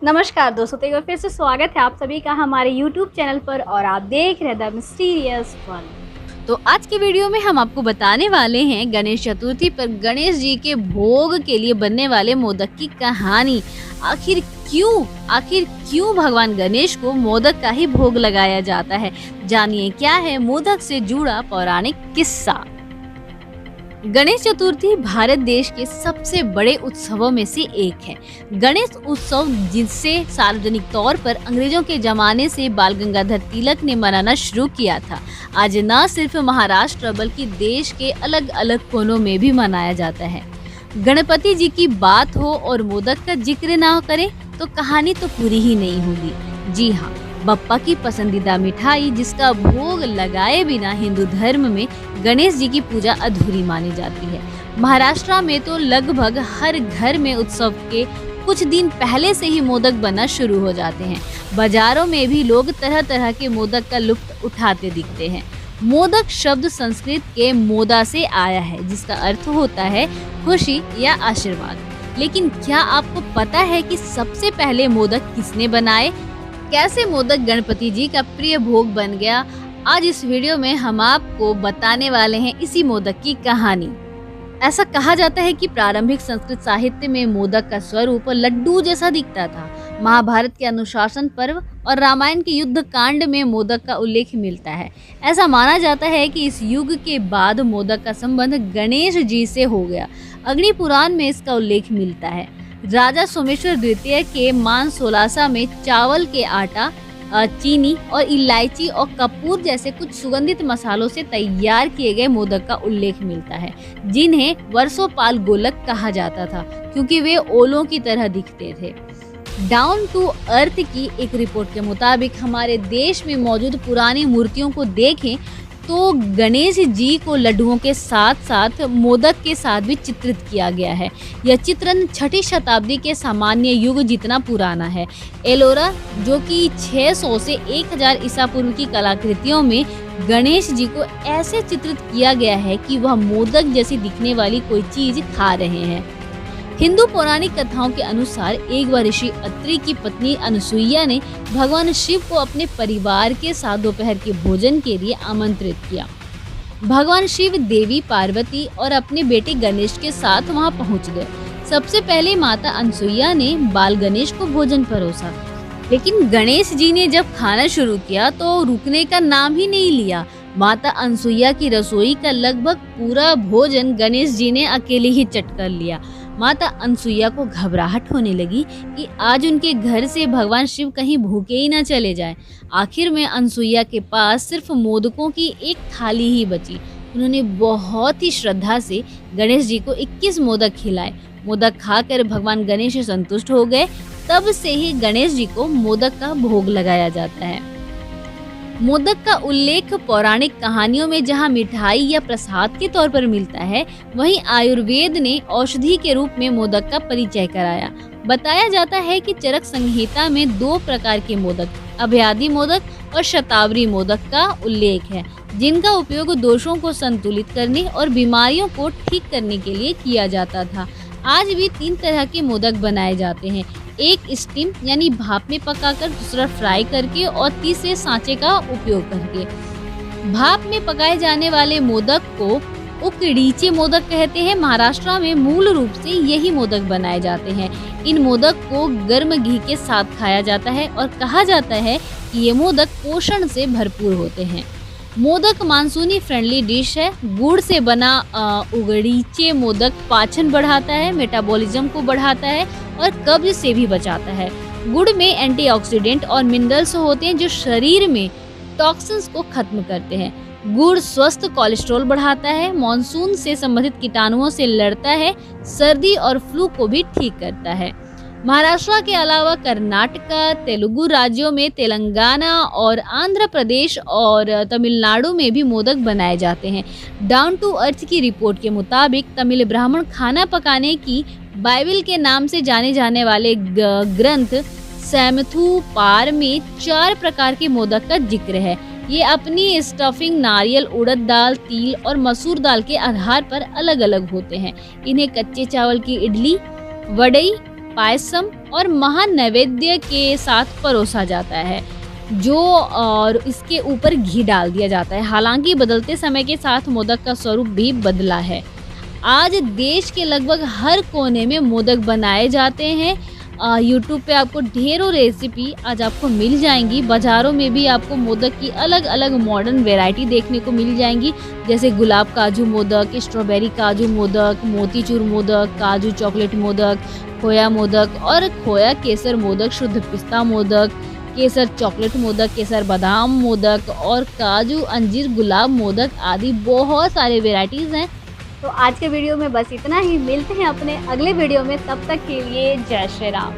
नमस्कार दोस्तों, तो एक बार फिर से स्वागत है आप सभी का हमारे YouTube चैनल पर और आप देख रहे हैं द मिस्टीरियस वन। तो आज के वीडियो में हम आपको बताने वाले हैं गणेश चतुर्थी पर गणेश जी के भोग के लिए बनने वाले मोदक की कहानी। आखिर क्यों भगवान गणेश को मोदक का ही भोग लगाया जाता है। जानिए क्या है मोदक से जुड़ा पौराणिक किस्सा। गणेश चतुर्थी भारत देश के सबसे बड़े उत्सवों में से एक है। गणेश उत्सव जिसे सार्वजनिक तौर पर अंग्रेजों के जमाने से बाल गंगाधर तिलक ने मनाना शुरू किया था, आज न सिर्फ महाराष्ट्र बल्कि देश के अलग अलग कोनों में भी मनाया जाता है। गणपति जी की बात हो और मोदक का जिक्र ना करें तो कहानी तो पूरी ही नहीं होगी। जी हाँ, बप्पा की पसंदीदा मिठाई जिसका भोग लगाए बिना हिंदू धर्म में गणेश जी की पूजा अधूरी मानी जाती है। महाराष्ट्र में तो लगभग हर घर में उत्सव के कुछ दिन पहले से ही मोदक बनना शुरू हो जाते हैं। बाजारों में भी लोग तरह तरह के मोदक का लुत्फ उठाते दिखते हैं। मोदक शब्द संस्कृत के मोदा से आया है, जिसका अर्थ होता है खुशी या आशीर्वाद। लेकिन क्या आपको पता है कि सबसे पहले मोदक किसने बनाए? कैसे मोदक गणपति जी का प्रिय भोग बन गया? आज इस वीडियो में हम आपको बताने वाले हैं इसी मोदक की कहानी। ऐसा कहा जाता है कि प्रारंभिक संस्कृत साहित्य में मोदक का स्वरूप लड्डू जैसा दिखता था। महाभारत के अनुशासन पर्व और रामायण के युद्ध कांड में मोदक का उल्लेख मिलता है। ऐसा माना जाता है कि इस युग के बाद मोदक का संबंध गणेश जी से हो गया। अग्नि पुराण में इसका उल्लेख मिलता है। राजा सोमेश्वर द्वितीय के मान 1600 में चावल के आटा, चीनी और इलायची और कपूर जैसे कुछ सुगंधित मसालों से तैयार किए गए मोदक का उल्लेख मिलता है, जिन्हें वर्षोपाल गोलक कहा जाता था क्योंकि वे ओलों की तरह दिखते थे। डाउन टू अर्थ की एक रिपोर्ट के मुताबिक हमारे देश में मौजूद पुरानी मूर्तियों को देखें तो गणेश जी को लड्डुओं के साथ साथ मोदक के साथ भी चित्रित किया गया है। यह चित्रण 6ठी शताब्दी के सामान्य युग जितना पुराना है। एलोरा, जो कि 600 से 1000 ईसा पूर्व की कलाकृतियों में गणेश जी को ऐसे चित्रित किया गया है कि वह मोदक जैसी दिखने वाली कोई चीज खा रहे हैं। हिंदू पौराणिक कथाओं के अनुसार एक बार ऋषि अत्रि की पत्नी अनुसुईया ने भगवान शिव को अपने परिवार के साथ दोपहर के भोजन के लिए आमंत्रित किया। भगवान शिव देवी पार्वती और अपने बेटे गणेश के साथ वहां पहुंच गए। सबसे पहले माता अनुसुईया ने बाल गणेश को भोजन परोसा, लेकिन गणेश जी ने जब खाना शुरू किया तो रुकने का नाम ही नहीं लिया। माता अनुसुईया की रसोई का लगभग पूरा भोजन गणेश जी ने अकेले ही चट कर लिया। माता अनुसुईया को घबराहट होने लगी कि आज उनके घर से भगवान शिव कहीं भूखे ही ना चले जाएं। आखिर में अनुसुईया के पास सिर्फ मोदकों की एक थाली ही बची। उन्होंने बहुत ही श्रद्धा से गणेश जी को 21 मोदक खिलाए। मोदक खाकर भगवान गणेश संतुष्ट हो गए। तब से ही गणेश जी को मोदक का भोग लगाया जाता है। मोदक का उल्लेख पौराणिक कहानियों में जहां मिठाई या प्रसाद के तौर पर मिलता है, वहीं आयुर्वेद ने औषधि के रूप में मोदक का परिचय कराया। बताया जाता है कि चरक संहिता में 2 प्रकार के मोदक, अभ्यादि मोदक और शतावरी मोदक का उल्लेख है, जिनका उपयोग दोषों को संतुलित करने और बीमारियों को ठीक करने के लिए किया जाता था। आज भी 3 तरह के मोदक बनाए जाते हैं, एक स्टीम यानी भाप में पकाकर, दूसरा फ्राई करके और तीसरे सांचे का उपयोग करके। भाप में पकाए जाने वाले मोदक को उकडीचे मोदक कहते हैं। महाराष्ट्र में मूल रूप से यही मोदक बनाए जाते हैं। इन मोदक को गर्म घी के साथ खाया जाता है और कहा जाता है कि ये मोदक पोषण से भरपूर होते हैं। मोदक मानसूनी फ्रेंडली डिश है। गुड़ से बना उगड़ीचे मोदक पाचन बढ़ाता है, मेटाबॉलिज्म को बढ़ाता है और कब्ज से भी बचाता है। गुड़ में एंटीऑक्सीडेंट और मिनरल्स होते हैं जो शरीर में टॉक्सिन्स को खत्म करते हैं। गुड़ स्वस्थ कोलेस्ट्रॉल बढ़ाता है, मानसून से संबंधित कीटाणुओं से लड़ता है, सर्दी और फ्लू को भी ठीक करता है। महाराष्ट्र के अलावा कर्नाटका, तेलुगु राज्यों में, तेलंगाना और आंध्र प्रदेश और तमिलनाडु में भी मोदक बनाए जाते हैं। डाउन टू अर्थ की रिपोर्ट के मुताबिक तमिल ब्राह्मण खाना पकाने की बाइबल के नाम से जाने जाने वाले ग्रंथ सैमथु पार में 4 प्रकार के मोदक का जिक्र है। ये अपनी स्टफिंग नारियल, उड़द दाल, तिल और मसूर दाल के आधार पर अलग अलग होते हैं। इन्हें कच्चे चावल की इडली, वड़ई, पायसम और महानैवेद्य के साथ परोसा जाता है, जो और इसके ऊपर घी डाल दिया जाता है। हालांकि बदलते समय के साथ मोदक का स्वरूप भी बदला है। आज देश के लगभग हर कोने में मोदक बनाए जाते हैं। यूट्यूब पे आपको ढेरों रेसिपी आज आपको मिल जाएंगी। बाज़ारों में भी आपको मोदक की अलग अलग मॉडर्न वैरायटी देखने को मिल जाएंगी, जैसे गुलाब काजू मोदक, स्ट्रॉबेरी काजू मोदक, मोतीचूर मोदक, काजू चॉकलेट मोदक, खोया मोदक और खोया केसर मोदक, शुद्ध पिस्ता मोदक, केसर चॉकलेट मोदक, केसर बादाम मोदक और काजू अंजीर गुलाब मोदक आदि बहुत सारे वेराइटीज़ हैं। तो आज के वीडियो में बस इतना ही। मिलते हैं अपने अगले वीडियो में, तब तक के लिए जय श्री राम।